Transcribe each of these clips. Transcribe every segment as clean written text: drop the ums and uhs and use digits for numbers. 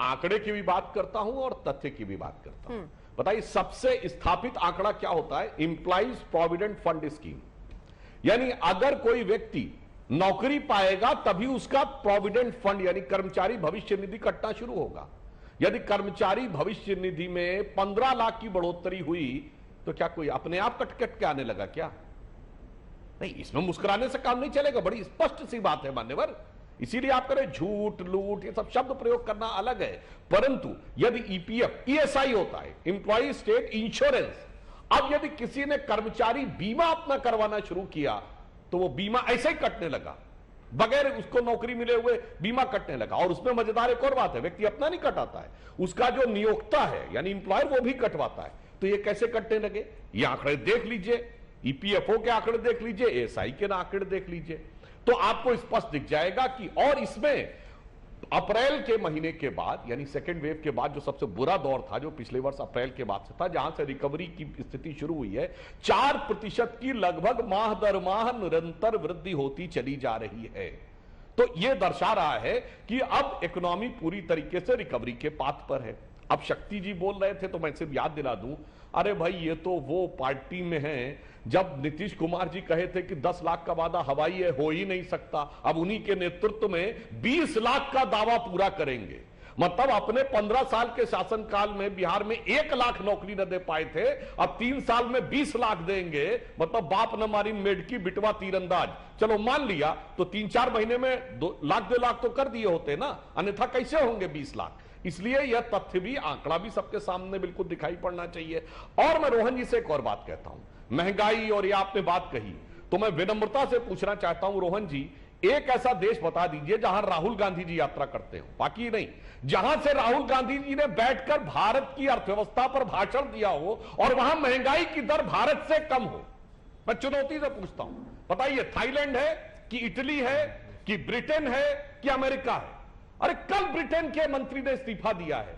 आंकड़े की भी बात करता हूं और तथ्य की भी बात करता हूं। बताइए, सबसे स्थापित आंकड़ा क्या होता है? Employees provident fund scheme. यानी अगर कोई व्यक्ति नौकरी पाएगा तभी उसका प्रोविडेंट फंड यानी कर्मचारी भविष्य निधि कटना शुरू होगा। यदि कर्मचारी भविष्य निधि में 15 लाख की बढ़ोतरी हुई तो क्या कोई अपने आप कट कट के आने लगा क्या? नहीं, इसमें मुस्कुराने से काम नहीं चलेगा। बड़ी स्पष्ट सी बात है मान्यवर। इसीलिए आप करें झूठ, लूट, ये सब शब्द प्रयोग करना अलग है। परंतु यदि ईपीएफ, ईएसआई होता है, इंप्लॉई स्टेट इंश्योरेंस, अब यदि किसी ने कर्मचारी बीमा अपना करवाना शुरू किया तो वो बीमा ऐसे ही कटने लगा, बगैर उसको नौकरी मिले हुए बीमा कटने लगा। और उसमें मजेदार एक और बात है, व्यक्ति अपना नहीं कटाता है, उसका जो नियोक्ता है यानी इंप्लॉयर वो भी कटवाता है। तो ये कैसे कटने लगे? ये आंकड़े देख लीजिए, ईपीएफओ के आंकड़े देख लीजिए, एएसआई के आंकड़े देख लीजिए, तो आपको स्पष्ट दिख जाएगा कि और इसमें अप्रैल के महीने के बाद यानी सेकेंड वेव के बाद जो सबसे बुरा दौर था, जो पिछले वर्ष अप्रैल के बाद से था, जहां से रिकवरी की स्थिति शुरू हुई है, 4% की लगभग माह दर माह निरंतर वृद्धि होती चली जा रही है। तो यह दर्शा रहा है कि अब इकोनॉमी पूरी तरीके से रिकवरी के पाथ पर है। अब शक्ति जी बोल रहे थे तो मैं सिर्फ याद दिला दूं, अरे भाई ये तो वो पार्टी में है जब नीतीश कुमार जी कहे थे कि 10 लाख का वादा हवाई है, हो ही नहीं सकता। अब उन्हीं के नेतृत्व में 20 लाख का दावा पूरा करेंगे। मतलब अपने 15 साल के शासनकाल में बिहार में 1 लाख नौकरी न दे पाए थे, अब 3 साल में 20 लाख देंगे। मतलब बाप न मारी मेढकी बिटवा तीरंदाज। चलो मान लिया तो 3-4 महीने में 2 लाख तो कर दिए होते ना, अन्यथा कैसे होंगे 20 लाख? इसलिए यह तथ्य भी, आंकड़ा भी सबके सामने बिल्कुल दिखाई पड़ना चाहिए। और मैं रोहन जी से एक और बात कहता हूं, महंगाई और ये आपने बात कही तो मैं विनम्रता से पूछना चाहता हूं रोहन जी, एक ऐसा देश बता दीजिए जहां राहुल गांधी जी यात्रा करते हो, बाकी नहीं, जहां से राहुल गांधी जी ने बैठकर भारत की अर्थव्यवस्था पर भाषण दिया हो और वहां महंगाई की दर भारत से कम हो। मैं चुनौती से पूछता हूं, बताइए थाईलैंड है कि इटली है कि ब्रिटेन है कि अमेरिका है? अरे कल ब्रिटेन के मंत्री ने इस्तीफा दिया है,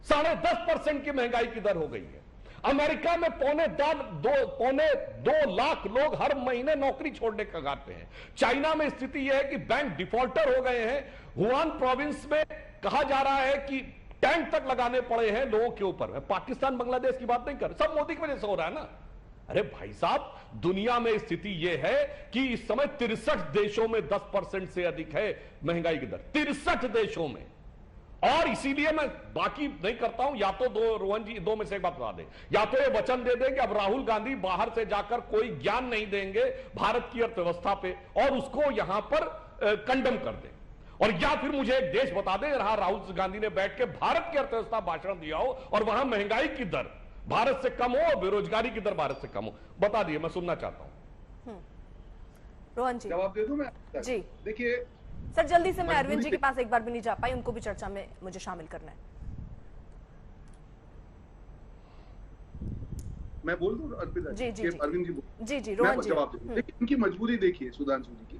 10.5% की महंगाई की दर हो गई है। अमेरिका में 2.25 लाख लोग हर महीने नौकरी छोड़ने के कगार पे हैं। चाइना में स्थिति यह है कि बैंक डिफॉल्टर हो गए हैं। हुआन प्रोविंस में कहा जा रहा है कि टैंक तक लगाने पड़े हैं लोगों के ऊपर। पाकिस्तान बांग्लादेश की बात नहीं कर, सब मोदी की वजह से हो रहा है ना। अरे भाई साहब, दुनिया में स्थिति यह है कि इस समय 63 देशों में 10% से अधिक है महंगाई की दर, 63 देशों में। और इसीलिए मैं बाकी नहीं करता हूं, या तो रोहन जी 2 में से एक बात बता दें, या तो ये वचन दे दें कि अब राहुल गांधी बाहर से जाकर कोई ज्ञान नहीं देंगे भारत की अर्थव्यवस्था पे और उसको यहां पर कंडम कर दें, और या फिर मुझे एक देश बता दें जहां राहुल गांधी ने बैठ के भारत की अर्थव्यवस्था भाषण दिया हो और वहां महंगाई की दर भारत से कम हो और बेरोजगारी की दर भारत से कम हो। बता दिए, मैं सुनना चाहता हूं। रोहन जी जवाब दे दूं मैं? जी देखिए सर, जल्दी से, मैं अरविंद जी के पास एक बार भी नहीं जा पाई, उनको भी चर्चा में मुझे शामिल करना है। मैं बोल दूं अर्पिता जी जी जी अरविंद जी बोल। जी रोहन जी जवाब दे। देखिए इनकी मजबूरी देखिए, सुधांशु जी की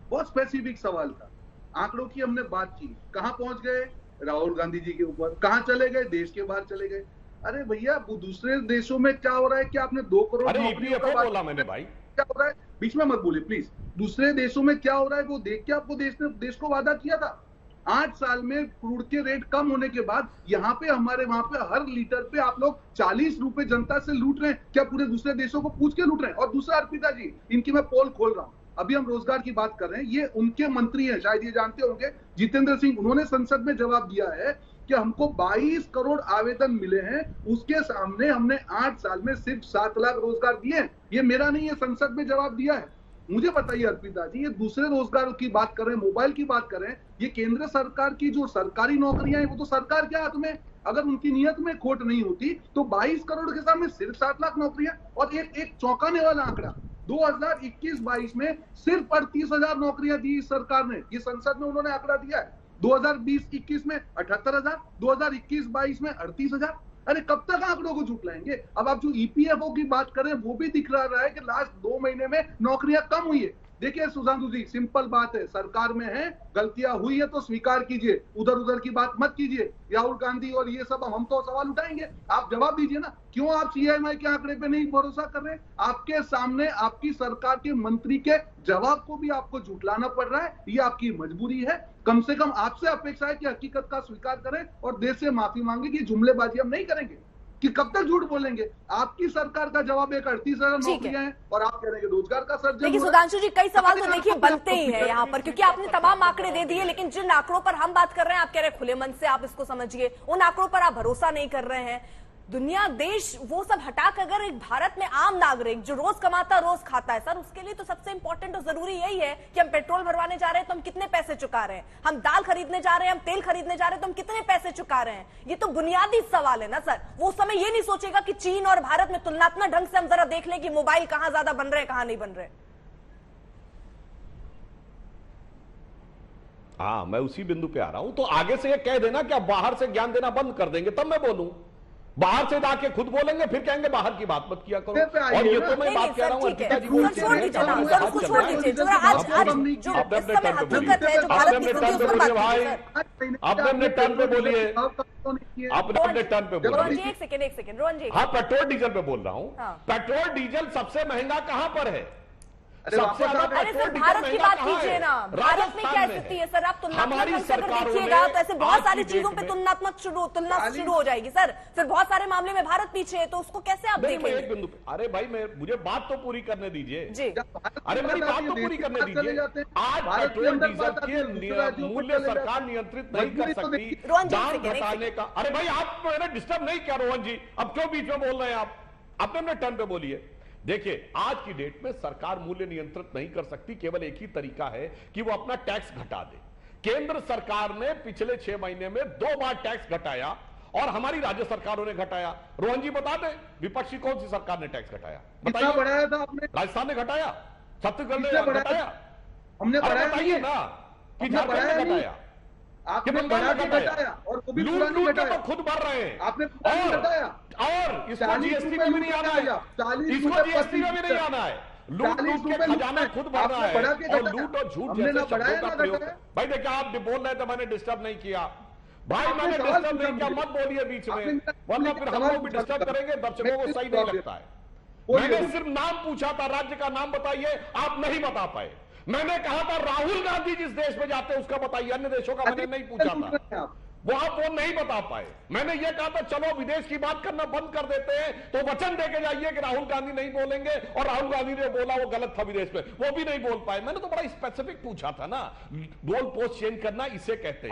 बहुत स्पेसिफिक सवाल था। आंकड़ों की हमने बात की, कहां पहुंच गए? राहुल गांधी जी के ऊपर। कहां चले गए? देश के बाहर चले गए। अरे भैया, वो दूसरे देशों में क्या हो रहा है? क्या आपने 2 करोड़ नौकरियों का बोला मैंने भाई? क्या हो रहा है? बीच में मत बोलिए प्लीज। दूसरे देशों में क्या हो रहा है वो देख के आपको देश को वादा किया था। 8 साल में क्रूड के रेट कम होने के बाद यहाँ पे हमारे वहां पे हर लीटर पे आप लोग 40 रुपए जनता से लूट रहे हैं। क्या पूरे दूसरे देशों को पूछ के लूट रहे हैं? और दूसरा अर्पिता जी, इनकी मैं पोल खोल रहा हूँ। अभी हम रोजगार की बात कर रहे हैं, ये उनके मंत्री हैं, शायद ये जानते होंगे, जितेंद्र सिंह। उन्होंने संसद में जवाब दिया है कि हमको 22 करोड़ आवेदन मिले हैं, उसके सामने हमने 8 साल में सिर्फ 7 लाख रोजगार दिए। ये मेरा नहीं है, संसद में जवाब दिया है। मुझे बताइए अर्पिता जी, ये दूसरे रोजगार की बात कर रहे हैं, मोबाइल की बात कर रहे हैं, ये केंद्र सरकार की जो सरकारी नौकरियां हैं वो तो सरकार के हाथ में। अगर उनकी नियत में खोट नहीं होती तो 22 करोड़ के सामने सिर्फ 7 लाख नौकरियां। और एक चौंकाने वाला आंकड़ा, 2021-22 में सिर्फ 38,000 नौकरियां दी इस सरकार ने। ये संसद में उन्होंने आंकड़ा दिया है। 2020-21 में 78,000, 2021-22 में 38,000। अरे कब तक आंकड़ों को झुटलाएंगे? अब आप जो ईपीएफओ की बात करें वो भी दिख रहा है कि लास्ट 2 महीने में नौकरियां कम हुई है। देखिए सुशांतु जी, सिंपल बात है, सरकार में है, गलतियां हुई है तो स्वीकार कीजिए, उधर उधर की बात मत कीजिए। राहुल गांधी और ये सब हम तो सवाल उठाएंगे, आप जवाब दीजिए ना, क्यों आप सीएमआई के आंकड़े पे नहीं भरोसा कर रहे? आपके सामने आपकी सरकार के मंत्री के जवाब को भी आपको झुठलाना पड़ रहा है, ये आपकी मजबूरी है। कम से कम आपसे अपेक्षा है कि हकीकत का स्वीकार करें और देश से माफी मांगे कि जुमलेबाजी हम नहीं करेंगे, कि कब तक झूठ बोलेंगे। आपकी सरकार का जवाब एक 38,000 नौकरियां हैं और आप कह रहे हैं रोजगार का सर्जन। देखिए सुधांशु जी, कई सवाल तो देखिए बनते ही है यहाँ पर, क्योंकि आपने तमाम आंकड़े दे दिए, लेकिन जिन आंकड़ों पर हम बात कर रहे हैं, आप कह रहे हैं खुले मन से आप इसको समझिए, उन आंकड़ों पर आप भरोसा नहीं कर रहे हैं। दुनिया, देश, वो सब हटाकर अगर एक भारत में आम नागरिक जो रोज कमाता रोज खाता है, सर उसके लिए तो सबसे इंपॉर्टेंट और जरूरी यही है कि हम पेट्रोल भरवाने जा रहे हैं तो हम कितने पैसे चुका रहे हैं, हम दाल खरीदने जा रहे हैं, हम तेल खरीदने जा रहे हैं तो हम कितने पैसे चुका रहे हैं। ये तो बुनियादी सवाल है ना सर। वो समय ये नहीं सोचेगा कि चीन और भारत में तुलनात्मक ढंग से हम जरा देख लें कि मोबाइल कहां ज्यादा बन रहे हैं कहां नहीं बन रहे। हाँ, मैं उसी बिंदु पे आ रहा हूं। तो आगे से ये कह देना कि आप बाहर से ज्ञान देना बंद कर देंगे, तब मैं बोलूं। बाहर से जाके खुद बोलेंगे, फिर कहेंगे बाहर की बात मत किया करो। और ये तो मैं बात कह रहा हूं, अर्पिता जी छोड़ दीजिए, जो इस समय हकीकत है, जो भारत की स्थिति, उस पर बात भाई, कीजिए सर। आप अपने टर्न पे बोलिए, अपने टर्न पे रोहन जी बोलिए। एक सेकेंड रोहन जी। हाँ, पेट्रोल डीजल पे बोल रहा हूँ। हाँ। पेट्रोल डीजल सबसे महंगा कहां पर है? अरे सबसे ज्यादा अरे पेट्रोल सर डीजल भारत की महंगा बात कहां कीजिए है? ना, भारत में क्या राजस्थान स्थिति में है सर? आप तुलनात्मक हमारी ढंग से अगर सरकारों देखिएगा ने तो ऐसे बहुत आज सारी की चीजों डेट पे में- तुलना शुरू हो जाएगी सर। फिर बहुत सारे मामले में भारत पीछे है, तो उसको कैसे आप नहीं, मैं एक देखेंगे? बिंदु पे, अरे भाई मुझे बात तो पूरी करने दीजिए। जी अरे मेरी बात तो पूरी करने दीजिए। आज पेट्रोल डीजल के मूल्य सरकार नियंत्रित नहीं कर सकती। रोहन जी, दाम एक सेकेंड, घटाने का, अरे भाई आप मैंने डिस्टर्ब नहीं किया रोहन जी, अब क्यों बीच में बोल रहे हैं आप? अपने टर्न पे बोलिए। देखिए, आज की डेट में सरकार मूल्य नियंत्रित नहीं कर सकती, केवल एक ही तरीका है कि वो अपना टैक्स घटा दे। केंद्र सरकार ने पिछले 6 महीने में 2 बार टैक्स घटाया और हमारी राज्य सरकारों ने घटाया। रोहन जी बता दें, विपक्षी कौन सी सरकार ने टैक्स घटाया? कितना बताइए। बढ़ाया था आपने? राजस्थान ने घटाया, छत्तीसगढ़ किसने ने बढ़ाया? घटाया। हमने अरे बढ़ाया बताइए नहीं है। ना कि हमने झारखंड बढ़ाया ने नहीं। घटाया, आपने कि बढ़ा बंगाल के ने घटाया और वो भी लूट पूरा नहीं लूट के घटाया। तो खुद बढ़ रहे हैं। आपने पूरा नहीं घटाया। और इसको 40 जीएसटी रुपए में भी नहीं लूट आना के है, 40 इसको रुपए जीएसटी में भी नहीं आना है। लूट 40 लूट के रुपए खजाना लूट खुद के बढ़ रहा आपने बढ़ा है के और घटाया। लूट और झूठ हमने जैसे ना शब्दों बढ़ाया का ना प्रयोग। घटाया। भाई देखिए, आप बोल रहे थे, मैंने डिस्टर्ब नहीं किया। भाई आपने मैंने सवाल डिस्टर्ब नहीं पूछा किया, मुझे। मत बोलिए बीच आपने में, मेरा वरना फिर हम सवाल लोग भी पूछा डिस्टर्ब था। करेंगे, दर्शकों को मैं सही नहीं बोलिए। लगता है। बोलिए। मैंने सिर्फ नाम पूछा था, राज्य का नाम बताइए, आप नहीं बता पाए। मैंने कहा था राहुल गांधी जिस देश में जाते हैं उसका बताइए, अन्य देशों का मैंने नहीं पूछा था। वो आप वो नहीं बता पाए। मैंने ये कहा था चलो विदेश की बात करना बंद कर देते हैं, तो वचन देके जाइए कि राहुल गांधी नहीं बोलेंगे, और राहुल गांधी ने बोला वो गलत था विदेश में, वो भी नहीं बोल पाए। मैंने तो बड़ा स्पेसिफिक पूछा था ना, गोल पोस्ट चेंज करना इसे कहते हैं।